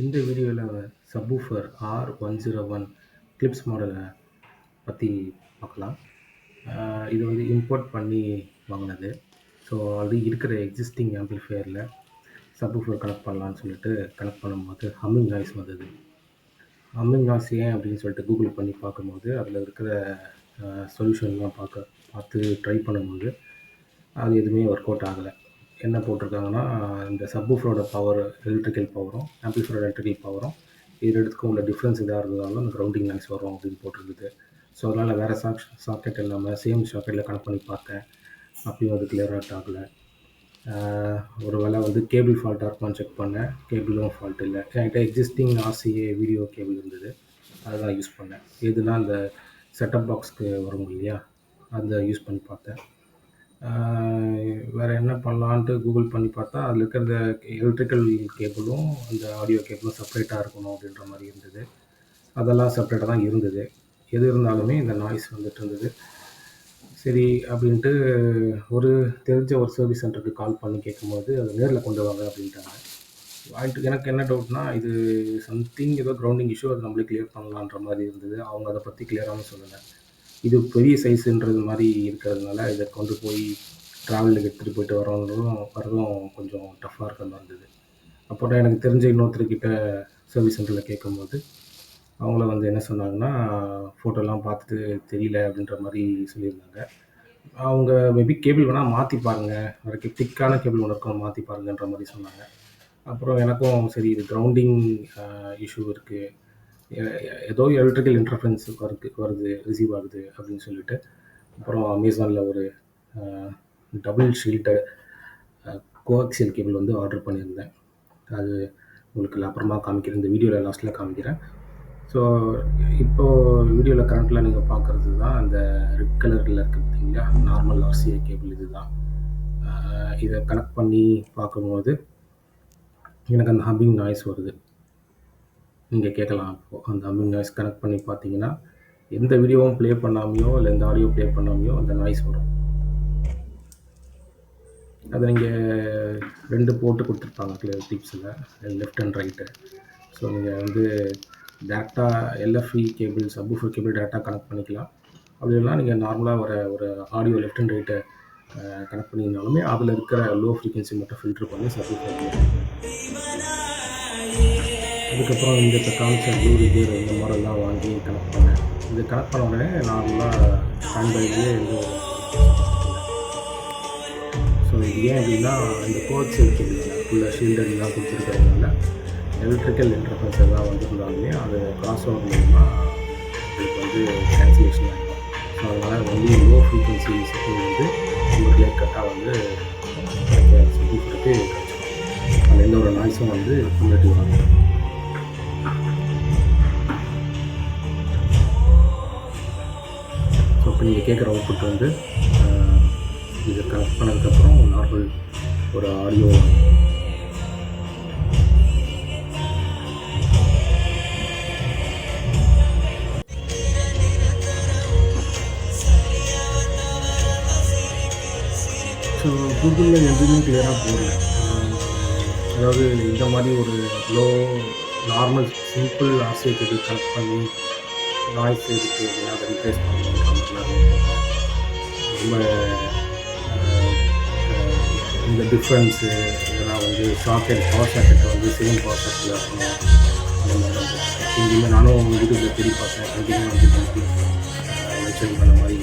இந்த வீடியோவில் subwoofer R101 clips மாடலை பற்றி பார்க்கலாம். இது வந்து இம்போர்ட் பண்ணி வாங்கினது. ஸோ ஆல்ரெடி இருக்கிற எக்ஸிஸ்டிங் ஆம்பிளிஃபையரில் சப்வூஃபர் கனெக்ட் பண்ணலான்னு சொல்லிட்டு கனெக்ட் பண்ணும்போது ஹம்மிங் நாய்ஸ் வந்தது. ஹம்மிங் நாய்ஸ் ஏன் அப்படின்னு சொல்லிட்டு கூகுள் பண்ணி பார்க்கும்போது அதில் இருக்கிற சொல்யூஷன்லாம் பார்த்து ட்ரை பண்ணும்போது அது எதுவுமே ஒர்க் அவுட் ஆகலை. என்ன போட்டிருக்காங்கன்னா, இந்த சப்வூஃபரோட பவர், எலக்ட்ரிக்கல் பவரும் ஆம்பிளிஃபையரோட எலக்ட்ரிக்கல் பவரும் இது ரெண்டுத்துக்கும் உள்ள டிஃப்ரென்ஸ் இதாக இருந்ததாலும் அந்த கிரவுண்டிங் நாய்ஸ் வரும் அப்படின்னு போட்டிருக்குது. ஸோ அதனால் வேறு சாக்கெட் இல்லாமல் சேம் சாக்கெட்டில் கனெக்ட் பண்ணி பார்த்தேன். அப்பயும் அது கிளியர் அவுட் ஆகலை. ஒரு வேளை வந்து கேபிள் ஃபால்ட்டாக இருக்குமான்னு செக் பண்ணேன். கேபிளும் ஃபால்ட் இல்லை. என்கிட்ட எக்ஸிஸ்டிங் RCA வீடியோ கேபிள் இருந்தது, அதை தான் யூஸ் பண்ணேன். எதுனா அந்த செட்டப் பாக்ஸ்க்கு வரும் இல்லையா, அதை யூஸ் பண்ணி பார்த்தேன். வேறு என்ன பண்ணலான்ட்டு கூகுள் பண்ணி பார்த்தா அதில் இருக்கிற எலக்ட்ரிக்கல் கேபிளும் அந்த ஆடியோ கேபிளும் செப்பரேட்டாக இருக்கணும் அப்படின்ற மாதிரி இருந்தது. அதெல்லாம் செப்பரேட்டாக தான் இருந்தது. எது இருந்தாலுமே இந்த நாய்ஸ் வந்துட்டு இருந்தது. சரி அப்படின்ட்டு தெரிஞ்ச ஒரு சர்வீஸ் சென்டருக்கு கால் பண்ணி கேட்கும்போது அது நேரில் கொண்டு வாங்க அப்படின்ட்டாங்க. எனக்கு என்ன டவுட்னா, இது சம்திங் ஏதோ கிரவுண்டிங் இஷ்யூ, அது நம்மளே கிளியர் பண்ணலான்ற மாதிரி இருந்தது. அவங்க அதை பற்றி கிளியராகவும் சொல்லலை. இது பெரிய சைஸுன்றது மாதிரி இருக்கிறதுனால இதை கொண்டு போய் ட்ராவலுக்கு எடுத்துகிட்டு போயிட்டு வரதும் கொஞ்சம் டஃப்பாக இருக்கிற மாதிரி இருந்தது. அப்போ தான் எனக்கு தெரிஞ்ச இன்னொருத்தர்கிட்ட சர்வீஸ் சென்டரில் கேட்கும்போது அவங்கள வந்து என்ன சொன்னாங்கன்னா, ஃபோட்டோலாம் பார்த்துட்டு தெரியல அப்படின்ற மாதிரி சொல்லியிருந்தாங்க. அவங்க மேபி கேபிள் வேணால் மாற்றி பாருங்கள், வேறு திக்கான கேபிள் ஒன்று இருக்கும், மாற்றி பாருங்கன்ற மாதிரி சொன்னாங்க. அப்புறம் எனக்கும் சரி, இது கிரவுண்டிங் இஷ்யூ இருக்குது, ஏதோ எலக்ட்ரிக்கல் இன்டர்ஃபரன்ஸ் வருது, ரிசீவ் ஆகுது அப்படின்னு சொல்லிட்டு அப்புறம் அமேசானில் ஒரு டபுள் ஷீல்டு கோஆக்சியல் கேபிள் வந்து ஆர்டர் பண்ணியிருந்தேன். அது உங்களுக்கு அப்புறமா காமிக்கிறேன், இந்த வீடியோவில் லாஸ்ட்டில் காமிக்கிறேன். ஸோ இப்போது வீடியோவில் கரண்ட்டில் நீங்கள் பார்க்குறது தான் அந்த ரெட் கலரில் இருக்குது பார்த்தீங்களா, நார்மல் RCA கேபிள். இது தான். இதை கனெக்ட் பண்ணி பார்க்கும்போது எனக்கு அந்த ஹம்மிங் நாய்ஸ் வருது. நீங்கள் கேட்கலாம். அப்போது அந்த ஹம்மிங் நாய்ஸ் கனெக்ட் பண்ணி பார்த்தீங்கன்னா எந்த வீடியோவும் ப்ளே பண்ணாமையோ இல்லை எந்த ஆடியோ ப்ளே பண்ணாமையோ அந்த நாய்ஸ் வரும். அதை நீங்கள் 2 போட்டு கொடுத்துருப்பாங்க கிளிப்ஸில், லெஃப்ட் அண்ட் ரைட்டு. ஸோ நீங்கள் வந்து டேரெக்டாக LFE கேபிள், சப்வூஃபர் கேபிள் டேரெக்டாக கனெக்ட் பண்ணிக்கலாம். அப்படி இல்லைனா நீங்கள் நார்மலாக ஒரு ஆடியோ லெஃப்ட் அண்ட் ரைட்டை கனெக்ட் பண்ணியிருந்தாலுமே அதில் இருக்கிற லோ ஃப்ரீக்வன்சி மட்டும் ஃபில்ட்ரு பண்ணி சப்வூஃபர் கேட்கும். அதுக்கப்புறம் இந்த கான்செப்ட் ப்ளூ ரிப்பேர் இந்த மாடல்லாம் வாங்கி கனெக்ட் பண்ணேன். இது கனெக்ட் பண்ண உடனே நார்மலாக ஸ்டாண்ட்பைலேயே ஸோ இது ஏன் அப்படின்னா, இந்த கோஆக்சியல் கேபிள் ஃபுல்லாக ஷீல்டெல்லாம் கொடுத்துருக்கிறதுனால எலக்ட்ரிக்கல் இன்டர்ஃபரன்ஸ் எதாவது வந்திருந்தாலுமே அது கிராஸ் ஓவர் மூலமாக அதுக்கு வந்து கேன்சலேஷன் ஆகிடும். ஸோ அதனால் வந்து லோ ஃப்ரீக்வன்சி செட்டிங் வந்து ஒரு கிளியர் கட்டாக வந்து சப்வூஃபருக்கு கிடச்சிடும். அதில் எந்த ஒரு நாய்ஸும் வந்து ரிலேட்டிவ் ஆகும். ஸோ இப்போ நீங்கள் கேட்குற அவுட்புட் வந்து இதை கனெக்ட் பண்ணதுக்கப்புறம் நார்மல் ஒரு ஆடியோ. ஸோ கூகுளில் எதுவுமே கிளியராக போடல. அதாவது இந்த மாதிரி ஒரு normal simple RCA cable connect பண்ணி நாய்ஸ் இருக்குது அப்படின்னா அதை ரீப்ளேஸ் பண்ணணுன்ற ரொம்ப இந்த டிஃப்ரென்ஸு இதெல்லாம் வந்து பவர் சாக்கெட்டை வந்து சேம் பவர் சாக்கெட்டில் இருக்கணும் அந்த மாதிரி தான். எங்கேயுமே நானும் யூடியூப்பில் தேடி பார்த்தேன், எங்கேயுமே வந்து மென்ஷன் பண்ண மாதிரி